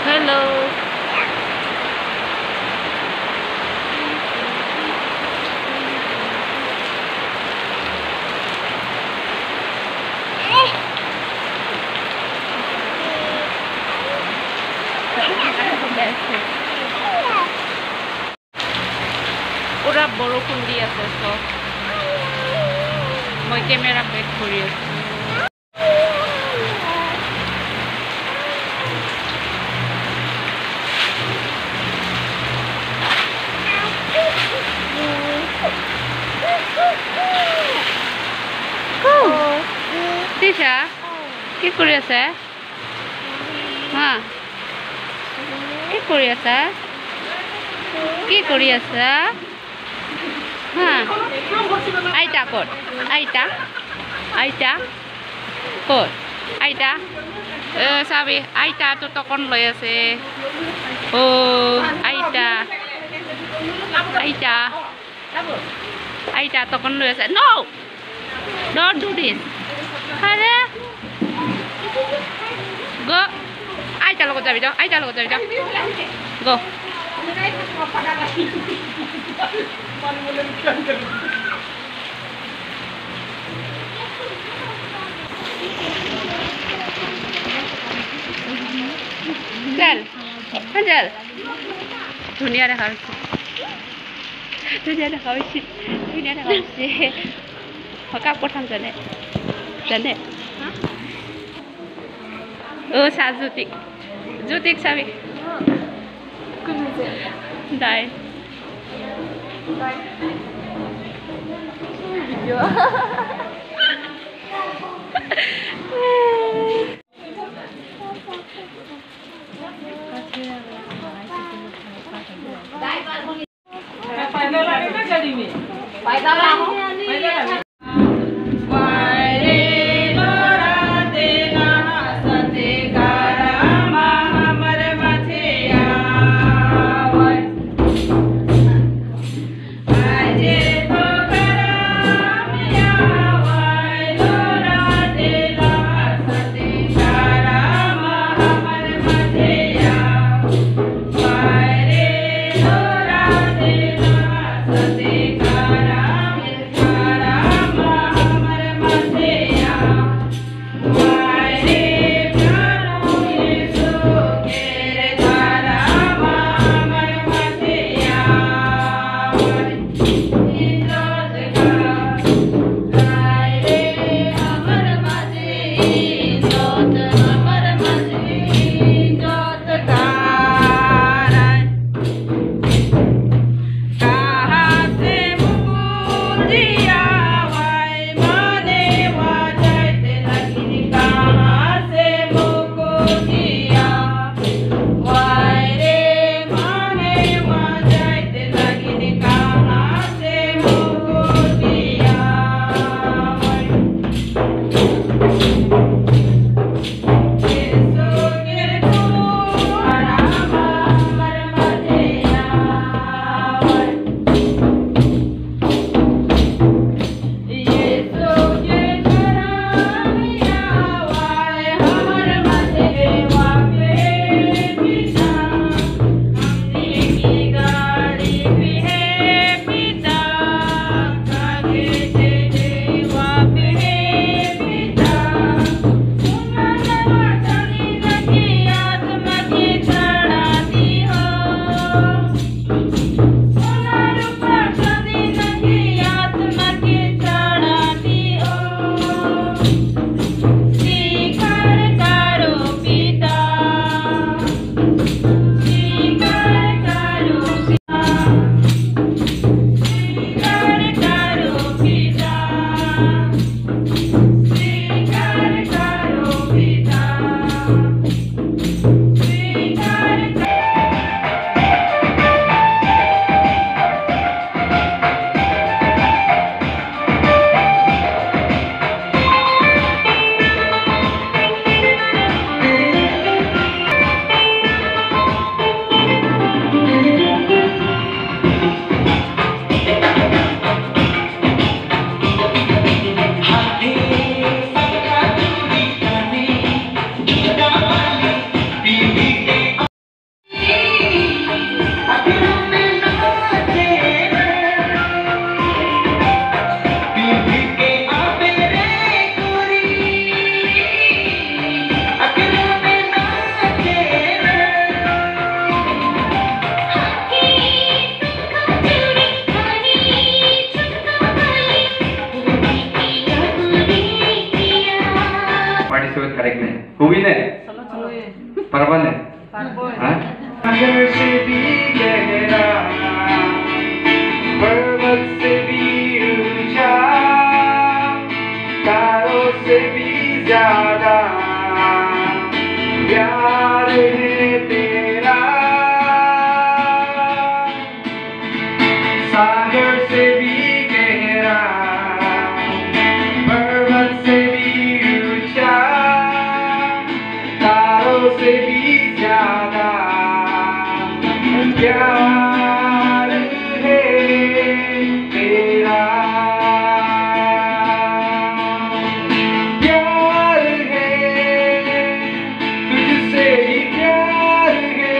Hello. Pura borokun di ase so moi camera back kori asu. Tisha, কি কৰি আছে? হা, কি কৰি আছে? কি কৰি আছে? হা, আইতা ক'ত? আইতা, আইতা ক'ত? আইতা, চাবি আইতাটো টকন লৈ আছে। অ, আইতা, আইতা, আইতা টকন লৈ আছে। No, don't do this. Hara, go. Aita logo jabi da. Aita logo jabi da. Go. Chal, chal. Dunia দেখা হচ্ছে। দুনিয়া দেখা হচ্ছে। দুনিয়া দেখা হচ্ছে। হকা প্রথম জানে। জানে? ও সাজুতিক। জুতিক চাবি। দাই। Video. correctnya. Huwine. Parwane. Hah? Agar se bhi gehra, पर्वत से भी ऊंचा, तारों से भी ज्यादा प्यार है तेरा। सागर से भी गहरा, पर्वत से भी ऊंचा, तारों से भी ज्यादा प्यार है तेरा। प्यार है तुझसे ही प्यार है।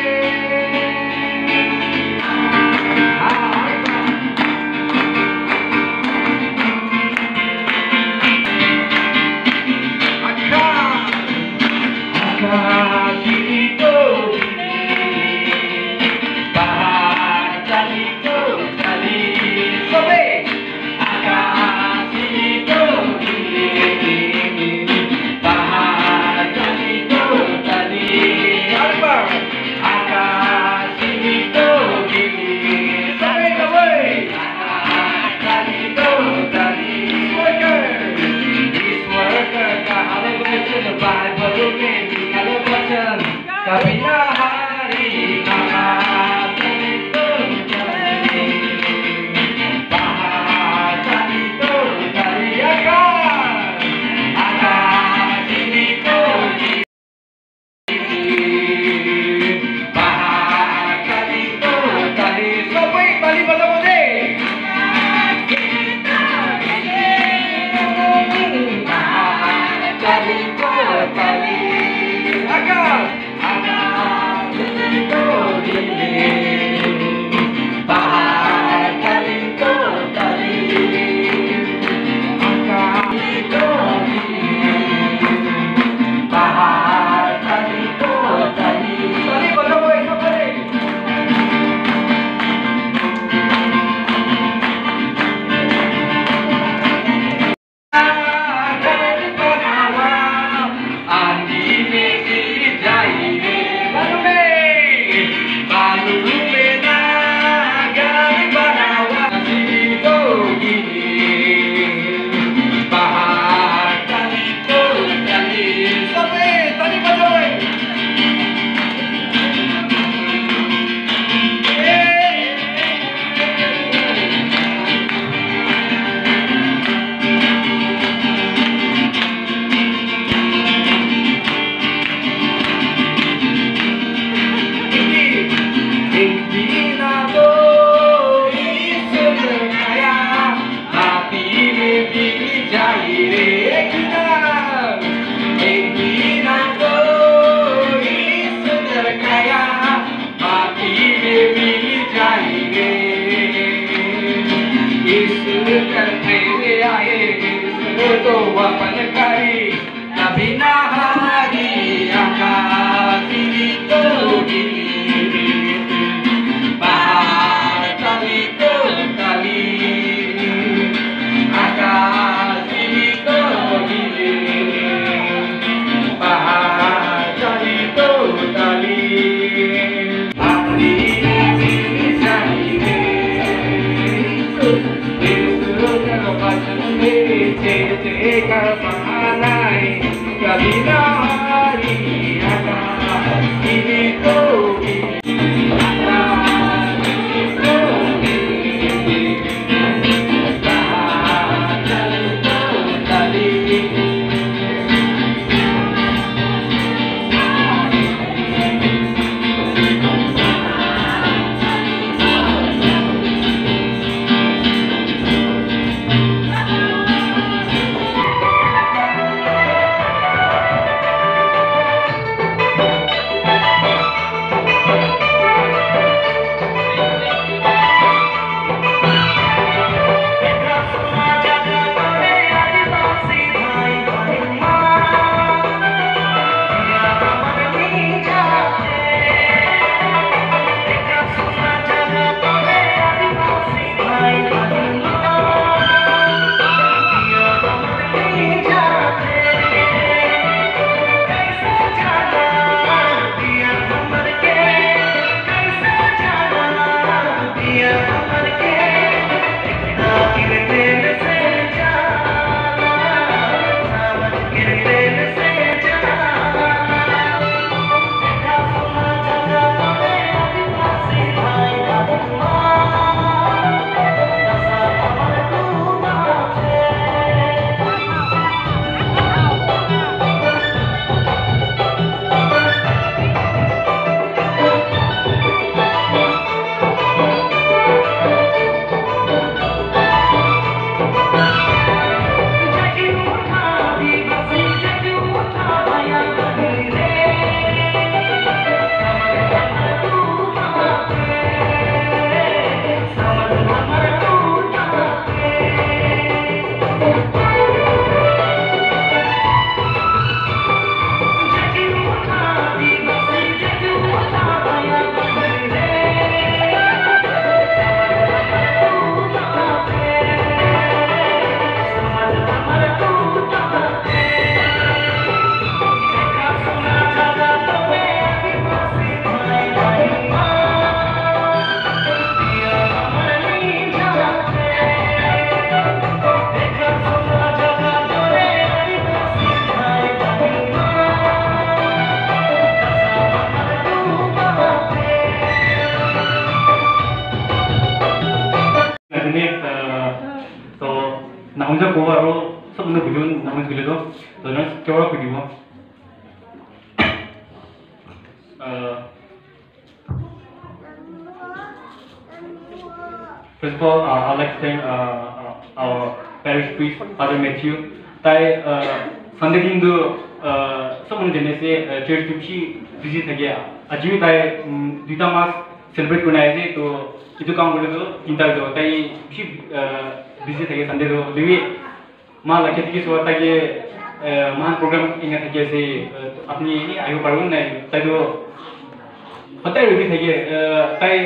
Kabina hari akan itu jadi bahagia itu dari akan itu bahagia itu dari sampai balik pada mode bahagia itu dari akan तो अपन करी कभी ना हारी आकाशी तो गिली बाहर तली तो तली आकाशी तो गिली बाहर तली तो तली अपनी मिली चाहिए कर बहानाए कभी ना हारी आकाशी तो ना 혼자 고바로 सब는 부분 남은 그래도 저는 겨울 그리고 First of all, I'd like to thank our parish priest, Father Matthew. ताई संडे दिन दो सबने देने से चर्च की विजिट है क्या? अजीब ताई दूसरा मास सेलिब्रेट करना है तो itu काम बोले तो इंटा दो ताई भी विजिट है क्या संडे दो लेकिन माँ लगे थी कि सुबह तक ये माँ प्रोग्राम इंगा था कैसे अपनी आयु पार्वन नहीं ताई तो पता है विजिट है क्या ताई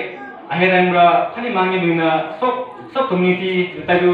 akhirnya mereka kan manggil dunia sok community tayo